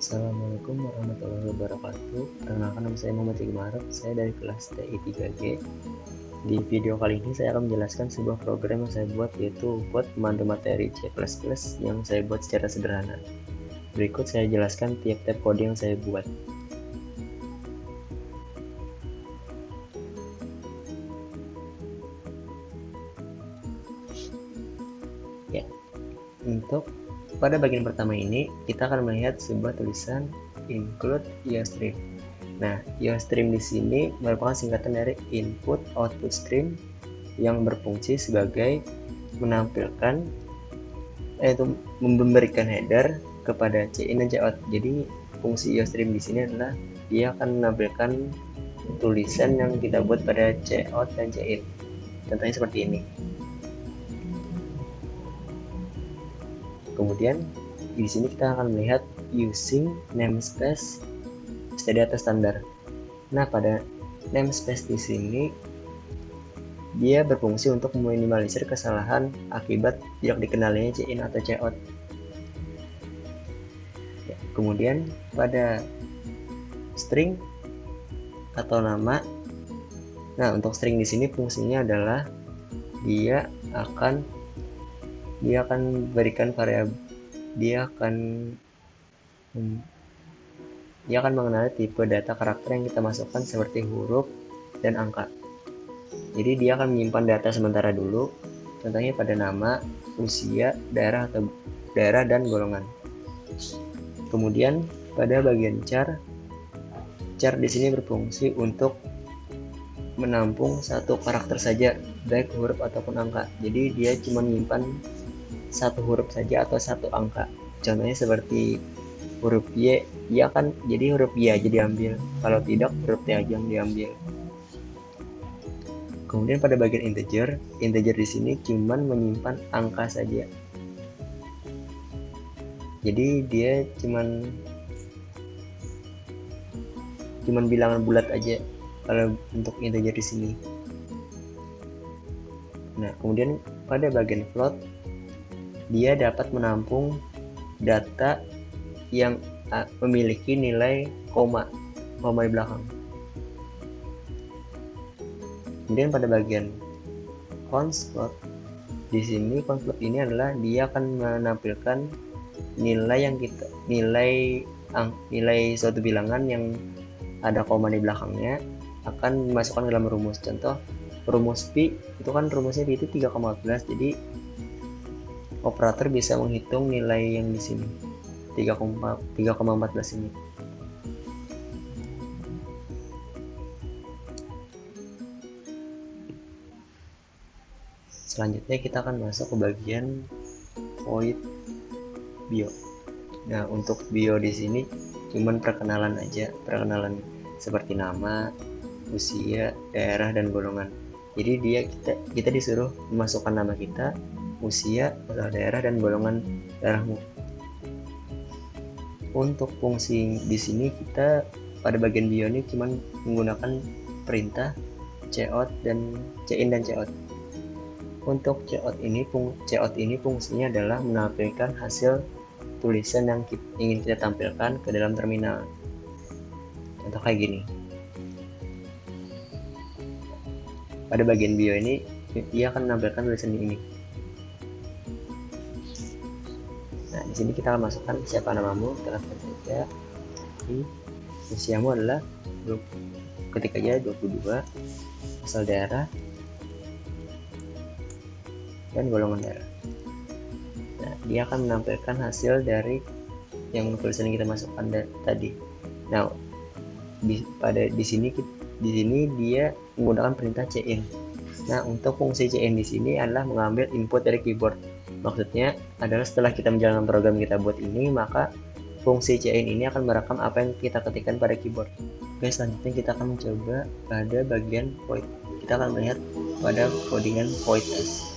Assalamualaikum warahmatullahi wabarakatuh. Perkenalkan, nama saya Muhammad Iqmaruf. Saya dari kelas TI 3G. Di video kali ini saya akan menjelaskan sebuah program yang saya buat, yaitu buat pemandu materi C++ yang saya buat secara sederhana. Berikut saya jelaskan tiap-tiap kode yang saya buat. Ya, untuk pada bagian pertama ini kita akan melihat sebuah tulisan include IOStream. Nah, IOStream di sini merupakan singkatan dari input output stream yang berfungsi sebagai menampilkan memberikan header kepada CIN dan COUT. Jadi fungsi IOStream di sini adalah dia akan menampilkan tulisan yang kita buat pada COUT dan CIN. Contohnya seperti ini. Kemudian di sini kita akan melihat using namespace std atau standar. Nah, pada namespace di sini dia berfungsi untuk meminimalisir kesalahan akibat tidak dikenalinya CIN atau COUT. Ya, kemudian pada string atau nama. Nah, untuk string di sini fungsinya adalah dia akan berikan variabel, dia akan mengenali tipe data karakter yang kita masukkan seperti huruf dan angka. Jadi dia akan menyimpan data sementara dulu, contohnya pada nama, usia, daerah dan golongan. Kemudian pada bagian char di sini berfungsi untuk menampung satu karakter saja, baik huruf ataupun angka. Jadi dia cuma menyimpan satu huruf saja atau satu angka. Contohnya seperti huruf Y, ya kan, jadi huruf Y aja diambil. Kalau tidak, huruf T aja yang diambil. Kemudian pada bagian integer di sini cuma menyimpan angka saja. Jadi dia cuma bilangan bulat aja kalau untuk integer di sini. Nah, kemudian pada bagian float dia dapat menampung data yang memiliki nilai koma di belakang. Kemudian pada bagian const float, di sini const float ini adalah dia akan menampilkan nilai suatu bilangan yang ada koma di belakangnya akan dimasukkan dalam rumus. Contoh rumus pi itu kan rumusnya pi itu 3,14. Jadi operator bisa menghitung nilai yang di sini 3,14 ini. Selanjutnya kita akan masuk ke bagian void bio. Nah, untuk bio di sini cuman perkenalan aja, perkenalan seperti nama, usia, daerah dan golongan. Jadi kita disuruh memasukkan nama kita, usia, asal daerah dan golongan darahmu. Untuk fungsi di sini kita pada bagian bio ini cuma menggunakan perintah COUT dan CIN dan COUT. Untuk COUT ini fungsinya adalah menampilkan hasil tulisan yang ingin kita tampilkan ke dalam terminal. Contoh kayak gini. Pada bagian bio ini dia akan menampilkan tulisan ini. Nah, di sini kita akan masukkan siapa namamu, kita ketik saja. Usiamu adalah ketik aja 22, asal daerah dan golongan darah. Nah, dia akan menampilkan hasil dari yang tulisan yang kita masukkan tadi. Nah, di sini dia menggunakan perintah CIN. Nah, untuk fungsi CIN di sini adalah mengambil input dari keyboard. Maksudnya adalah setelah kita menjalankan program kita buat ini, maka fungsi CIN ini akan merekam apa yang kita ketikkan pada keyboard. Oke, selanjutnya kita akan mencoba pada bagian void. Kita akan melihat pada codingan void test.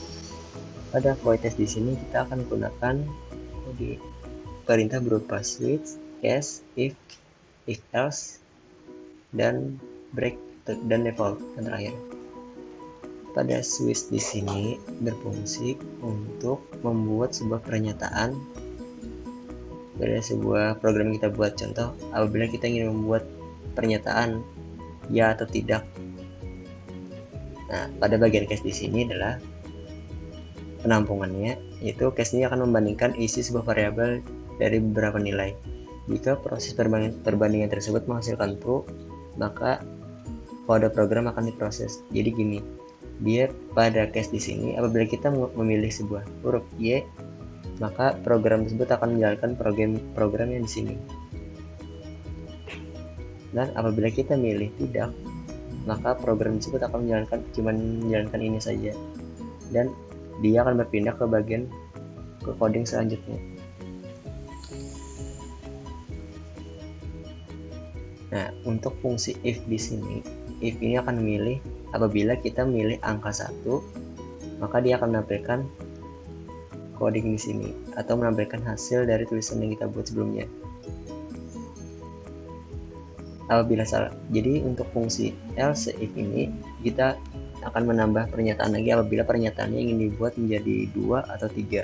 Pada void test di sini kita akan gunakan perintah berupa switch, case, if else, dan break dan default yang terakhir. Pada switch di sini berfungsi untuk membuat sebuah pernyataan dari sebuah program yang kita buat. Contoh, apabila kita ingin membuat pernyataan ya atau tidak. Nah, pada bagian case di sini adalah penampungannya, yaitu case ini akan membandingkan isi sebuah variabel dari beberapa nilai. Jika proses perbandingan tersebut menghasilkan true, maka kode program akan diproses. Jadi gini, dia pada case di sini apabila kita memilih sebuah huruf Y, maka program tersebut akan menjalankan program yang di sini. Dan apabila kita milih tidak, maka program tersebut akan menjalankan ini saja. Dan dia akan berpindah ke bagian coding selanjutnya. Nah, untuk fungsi if di sini, if ini akan memilih apabila kita memilih angka 1, maka dia akan menampilkan coding di sini atau menampilkan hasil dari tulisan yang kita buat sebelumnya. Apabila salah, jadi untuk fungsi else if ini kita akan menambah pernyataan lagi apabila pernyataannya ingin dibuat menjadi 2 atau 3.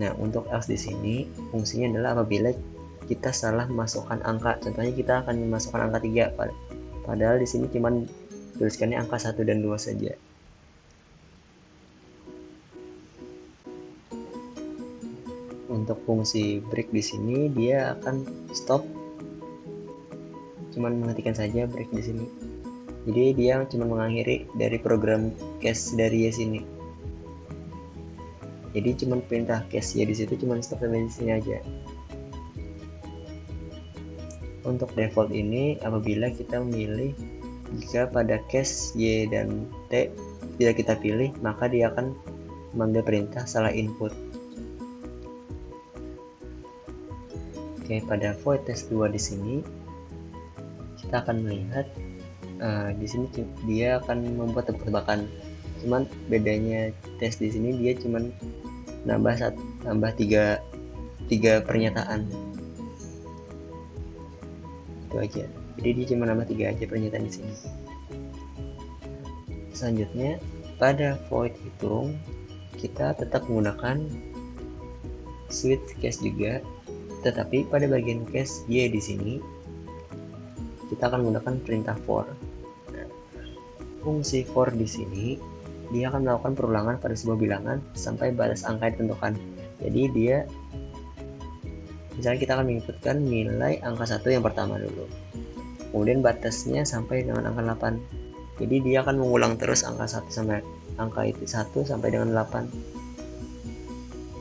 Nah, untuk else di sini fungsinya adalah apabila kita salah memasukkan angka. Contohnya kita akan memasukkan angka 3 padahal di sini cuma tuliskannya angka 1 dan 2 saja. Untuk fungsi break di sini dia akan stop, cuman menghentikan saja break di sini. Jadi dia cuma mengakhiri dari program case dari yes ini. Jadi cuma perintah case ya di situ cuma stop sampai di sini aja. Untuk default ini apabila kita memilih jika pada case Y dan T tidak kita pilih, maka dia akan mengambil perintah salah input. Oke, pada void test 2 di sini kita akan melihat di sini dia akan membuat tebak-tebakan. Cuman bedanya tes di sini dia cuman nambah 3 pernyataan. Itu aja. Jadi dia cuma nambah 3 aja pernyataan di sini. Selanjutnya pada void hitung kita tetap menggunakan switch case juga, tetapi pada bagian case Y di sini kita akan menggunakan perintah for. Nah, fungsi for di sini dia akan melakukan perulangan pada sebuah bilangan sampai batas angka ditentukan. Jadi dia misalnya kita akan menginputkan nilai angka 1 yang pertama dulu. Kemudian batasnya sampai dengan angka 8. Jadi dia akan mengulang terus angka 1 sampai angka itu 1 sampai dengan 8.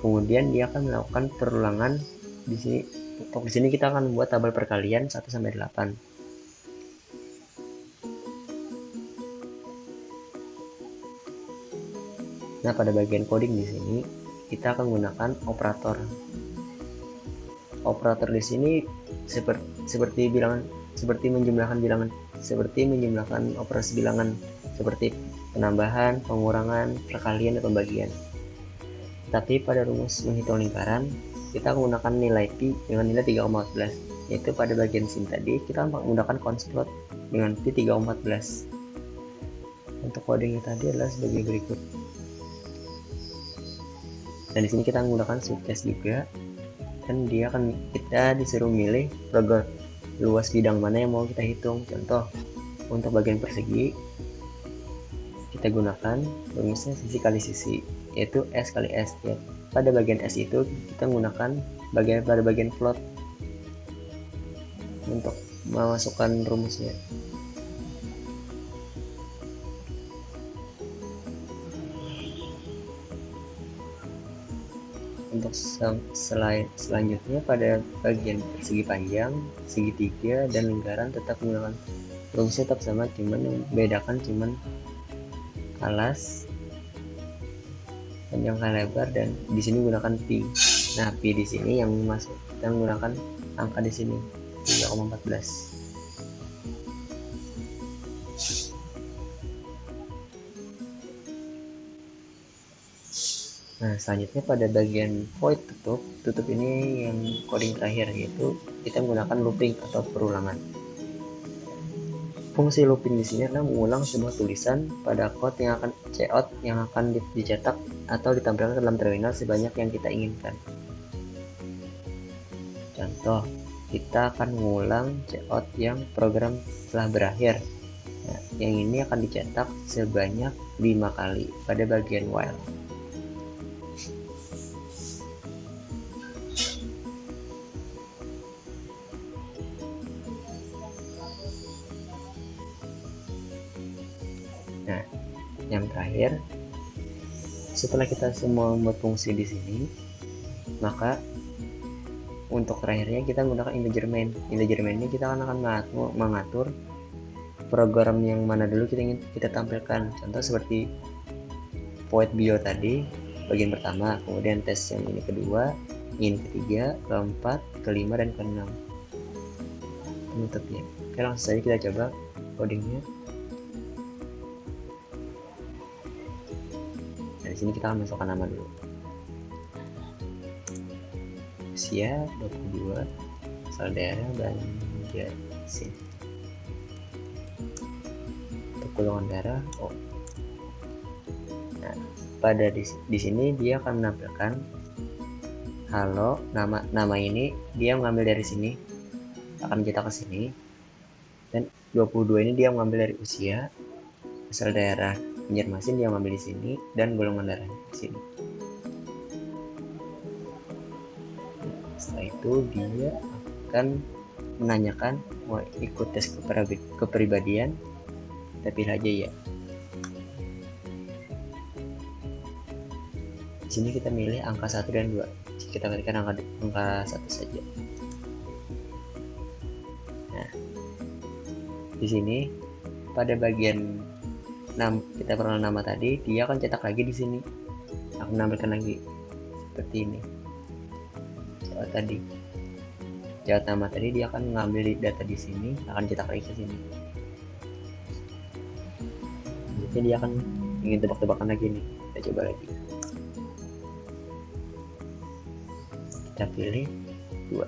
Kemudian dia akan melakukan perulangan di sini. Untuk di sini kita akan membuat tabel perkalian 1 sampai 8. Nah, pada bagian coding di sini kita akan menggunakan operator. Operator di sini seperti menjumlahkan operasi bilangan seperti penambahan, pengurangan, perkalian, dan pembagian. Tapi pada rumus menghitung lingkaran kita menggunakan nilai pi dengan nilai 3,14, yaitu pada bagian sini tadi kita menggunakan const float dengan pi 3,14. Untuk codingnya tadi adalah sebagai berikut. Dan di sini kita menggunakan switch case juga, dan kita disuruh milih program luas bidang mana yang mau kita hitung. Contoh untuk bagian persegi kita gunakan rumusnya sisi kali sisi, yaitu S kali S ya. Pada bagian S itu kita menggunakan pada bagian float untuk memasukkan rumusnya. Untuk selanjutnya pada bagian persegi panjang, segitiga, dan lingkaran tetap menggunakan rumusnya tetap sama, cuman yang membedakan cuman alas, panjang kali lebar, dan di sini menggunakan pi. Nah, pi di sini yang masuk kita menggunakan angka di sini 3,14. Nah, selanjutnya pada bagian void tutup ini yang coding terakhir, yaitu kita menggunakan looping atau perulangan. Fungsi looping di sini adalah mengulang sebuah tulisan pada code yang akan dicetak atau ditampilkan dalam terminal sebanyak yang kita inginkan. Contoh, kita akan mengulang cout yang program telah berakhir. Nah, yang ini akan dicetak sebanyak 5 kali pada bagian while. Nah, yang terakhir, setelah kita semua membuat fungsi di sini, maka untuk terakhirnya kita menggunakan integer main. Integer main ini kita akan mengatur program yang mana dulu kita tampilkan. Contoh seperti void bio tadi, bagian pertama, kemudian tes yang ini kedua, ini ketiga, keempat, kelima, dan keenam. Penutupnya. Oke, langsung saja kita coba codingnya. Nah, di sini kita akan masukkan nama dulu. Usia 22, asal daerah Banjarmasin. Untuk golongan darah O. Nah, pada di sini dia akan menampilkan halo, nama ini dia mengambil dari sini, akan mencetak ke sini, dan 22 ini dia mengambil dari usia, asal daerah Banjarmasin dia mengambil di sini, dan golongan darahnya di sini. Setelah itu dia akan menanyakan mau ikut tes kepribadian, kita pilih aja ya. Di sini kita milih angka 1 dan 2. Kita ketikkan angka 1 saja. Nah, di sini pada bagian kita perlu nama tadi, dia akan cetak lagi di sini. Aku menampilkan lagi seperti ini. Tadi jawab nama tadi dia akan mengambil data di sini, akan cetak lagi ke sini. Jadi dia akan ingin tebak-tebakan lagi nih. Kita coba lagi. Kita pilih 2.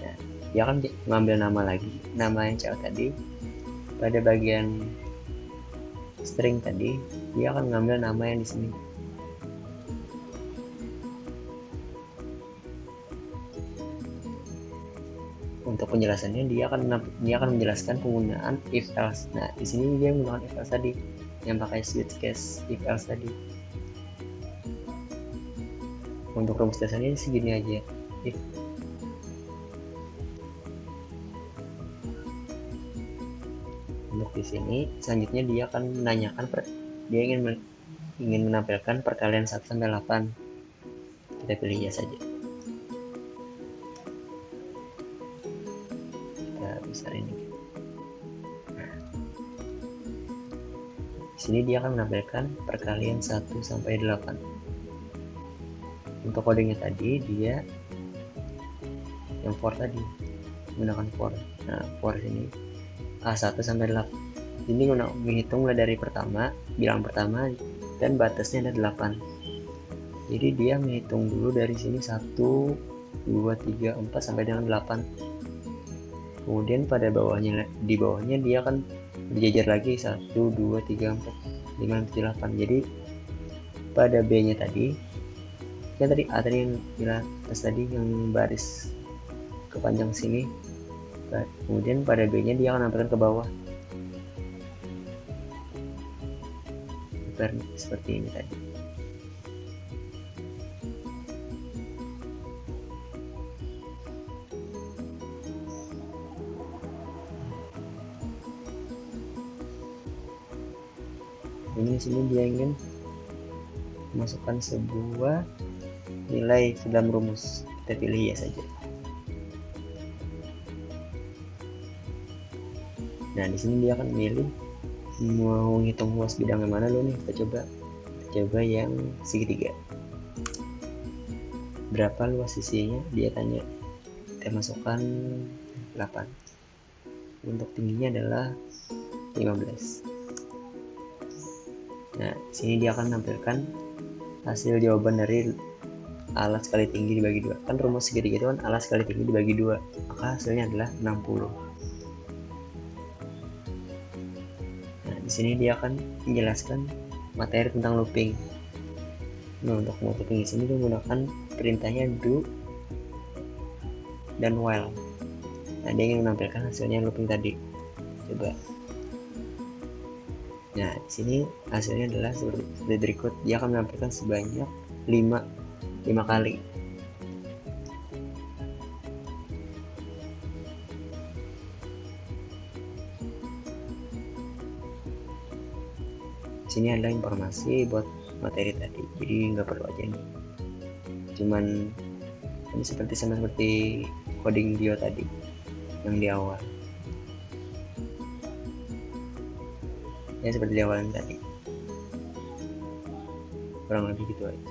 Nah, dia akan mengambil nama lagi, nama yang cewek tadi. Pada bagian string tadi, dia akan mengambil nama yang di sini. Untuk penjelasannya dia akan menjelaskan penggunaan if else. Nah, di sini dia menggunakan if else tadi, yang pakai switch case if else tadi. Untuk rumus dasarnya segini aja. If untuk di sini selanjutnya dia akan menanyakan dia ingin menampilkan perkalian 1 sampai 8. Kita pilih ya saja. Besar ini. Nah, di sini dia akan menampilkan perkalian 1 sampai 8. Untuk codingnya tadi dia yang for tadi menggunakan for. Nah, for ini A1 sampai 8. Ini menghitung mulai dari bilangan pertama dan batasnya ada 8. Jadi dia menghitung dulu dari sini 1, 2, 3, 4 sampai dengan 8. Kemudian di bawahnya dia akan berjajar lagi 1, 2, 3, 4, 5, 7, 8. Jadi pada B nya tadi kan tadi A tadi yang di atas tadi yang baris kepanjang sini, kemudian pada B nya dia akan nampilkan ke bawah seperti ini tadi. Ini sini dia ingin masukkan sebuah nilai ke dalam rumus, kita pilih ya saja. Nah, di sini dia akan milih mau ngitung luas bidang yang mana dulu nih. Kita coba yang segitiga. Berapa luas sisinya? Dia tanya. Kita masukkan 8. Untuk tingginya adalah 15. Nah, sini dia akan menampilkan hasil jawaban dari alas kali tinggi dibagi 2. Kan rumus segitiga itu kan alas kali tinggi dibagi 2, maka hasilnya adalah 60. Nah, di sini dia akan menjelaskan materi tentang looping. Nah, untuk looping di sini dia menggunakan perintahnya do dan while. Nah, dia ingin menampilkan hasilnya looping tadi. Coba. Nah, di sini hasilnya adalah seperti berikut. Dia akan menampilkan sebanyak 5 kali. Di sini ada informasi buat materi tadi, jadi nggak perlu aja nih. Cuman ini sama seperti coding bio tadi yang di awal. Ya seperti di awal tadi. Kurang lebih gitu aja.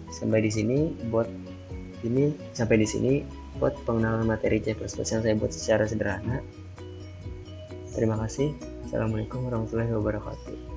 Sampai di sini buat pengenalan materi C++ yang saya buat secara sederhana. Terima kasih. Assalamualaikum warahmatullahi wabarakatuh.